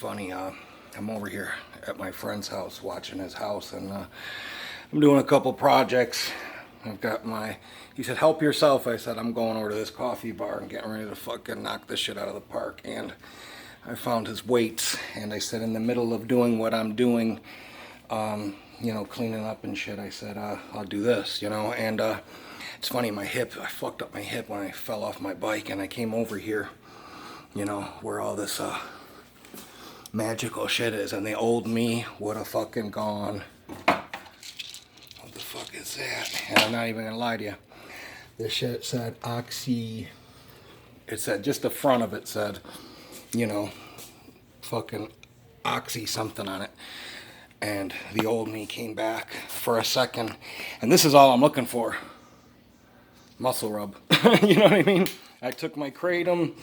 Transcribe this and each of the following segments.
funny. I'm over here at my friend's house watching his house, and I'm doing a couple projects. I've got he said, help yourself. I said, I'm going over to this coffee bar and getting ready to fucking knock this shit out of the park. And I found his weights, and I said, in the middle of doing what I'm doing, cleaning up and shit, I said, I'll do this, and it's funny, I fucked up my hip when I fell off my bike, and I came over here, where all this magical shit is, and the old me would have fucking gone. What the fuck is that? And I'm not even gonna lie to you. This shit said Oxy. It said, just the front of it said, fucking Oxy something on it. And the old me came back for a second. And this is all I'm looking for. Muscle rub. You know what I mean? I took my kratom.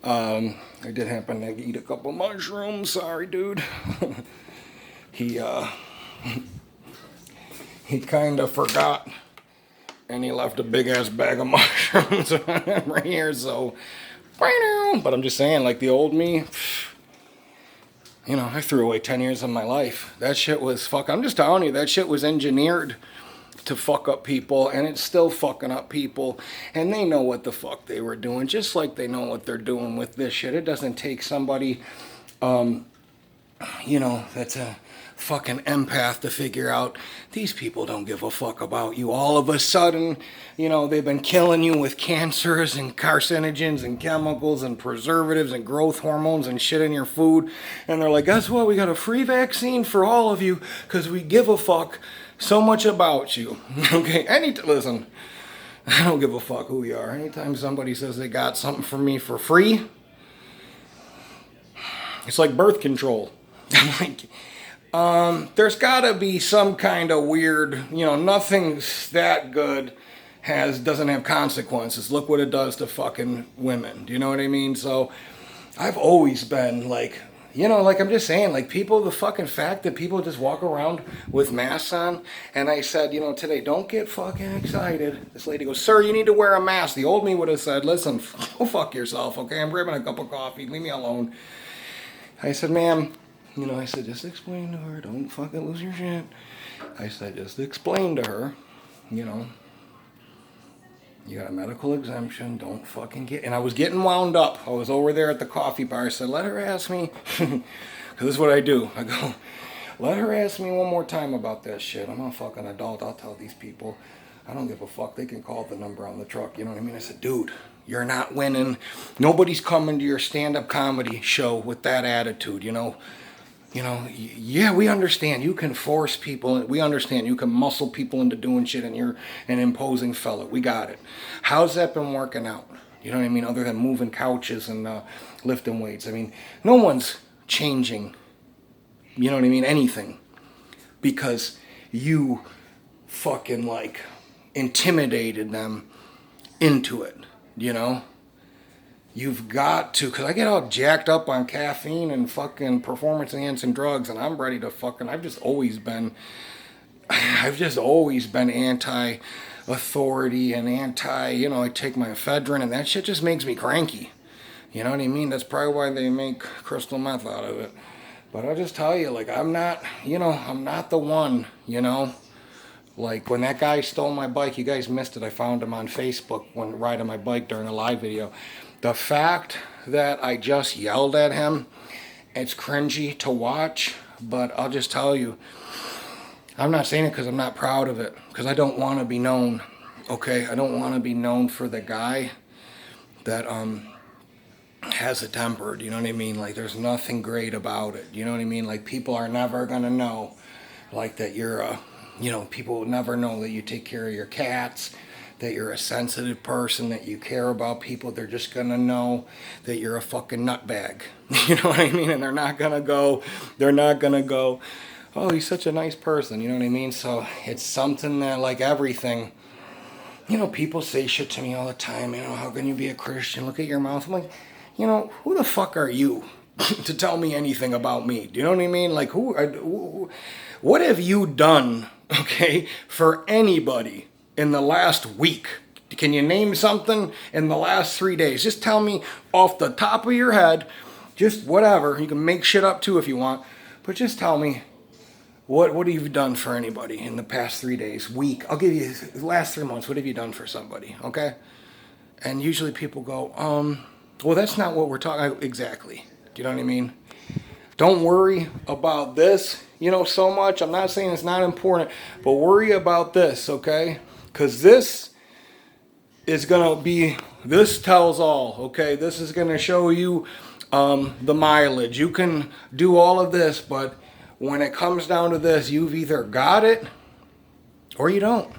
I did happen to eat a couple mushrooms. Sorry, dude. He kind of forgot, and he left a big ass bag of mushrooms right here. So, but I'm just saying, like the old me, I threw away 10 years of my life. That shit was I'm just telling you, that shit was engineered to fuck up people, and it's still fucking up people, and they know what the fuck they were doing, just like they know what they're doing with this shit. It doesn't take somebody, that's a fucking empath to figure out these people don't give a fuck about you. All of a sudden, they've been killing you with cancers and carcinogens and chemicals and preservatives and growth hormones and shit in your food, and they're like, guess what, we got a free vaccine for all of you because we give a fuck so much about you. Okay, listen, I don't give a fuck who you are. Anytime somebody says they got something for me for free, it's like birth control. I'm like, there's gotta be some kind of weird, nothing's that good doesn't have consequences. Look what it does to fucking women. Do you know what I mean? So I've always been like, I'm just saying, like, people, the fucking fact that people just walk around with masks on, and I said, today, don't get fucking excited. This lady goes, sir, you need to wear a mask. The old me would have said, listen, go fuck yourself, okay? I'm grabbing a cup of coffee, leave me alone. I said, ma'am, I said, just explain to her, don't fucking lose your shit. I said, just explain to her, you got a medical exemption, don't fucking get... And I was getting wound up. I was over there at the coffee bar. I said, let her ask me, because this is what I do. I go, let her ask me one more time about that shit. I'm a fucking adult. I'll tell these people. I don't give a fuck. They can call the number on the truck. You know what I mean? I said, dude, you're not winning. Nobody's coming to your stand-up comedy show with that attitude, yeah, we understand. You can force people. We understand. You can muscle people into doing shit, and you're an imposing fella. We got it. How's that been working out? You know what I mean? Other than moving couches and lifting weights. I mean, no one's changing, you know what I mean, anything. Because you fucking, intimidated them into it, You've got to, because I get all jacked up on caffeine and fucking performance-enhancing drugs, and I'm ready to I've just always been anti-authority and I take my ephedrine, and that shit just makes me cranky. You know what I mean? That's probably why they make crystal meth out of it. But I'll just tell you, I'm not the one, Like, when that guy stole my bike, you guys missed it. I found him on Facebook when riding my bike during a live video. The fact that I just yelled at him, it's cringy to watch, but I'll just tell you, I'm not saying it because I'm not proud of it, because I don't want to be known, okay? I don't want to be known for the guy that has a temper, you know what I mean? Like, there's nothing great about it, you know what I mean? Like, people are never going to know, that you're people will never know that you take care of your cats, that you're a sensitive person, that you care about people. They're just going to know that you're a fucking nutbag. You know what I mean? And they're not going to go, oh, he's such a nice person. You know what I mean? So it's something that, like everything, people say shit to me all the time. How can you be a Christian? Look at your mouth. I'm like, who the fuck are you to tell me anything about me? Do you know what I mean? Like, what have you done, okay, for anybody in the last week? Can you name something in the last 3 days? Just tell me off the top of your head Just whatever. You can make shit up too if you want. But just tell me, what have you done for anybody in the past 3 days, week? I'll give you the last 3 months. What have you done for somebody? Okay? And usually people go, well, that's not what we're talking exactly. Do you know what I mean? Don't worry about this, so much. I'm not saying it's not important, but worry about this, okay? Because this is going to be, this tells all, okay? This is going to show you the mileage. You can do all of this, but when it comes down to this, you've either got it or you don't.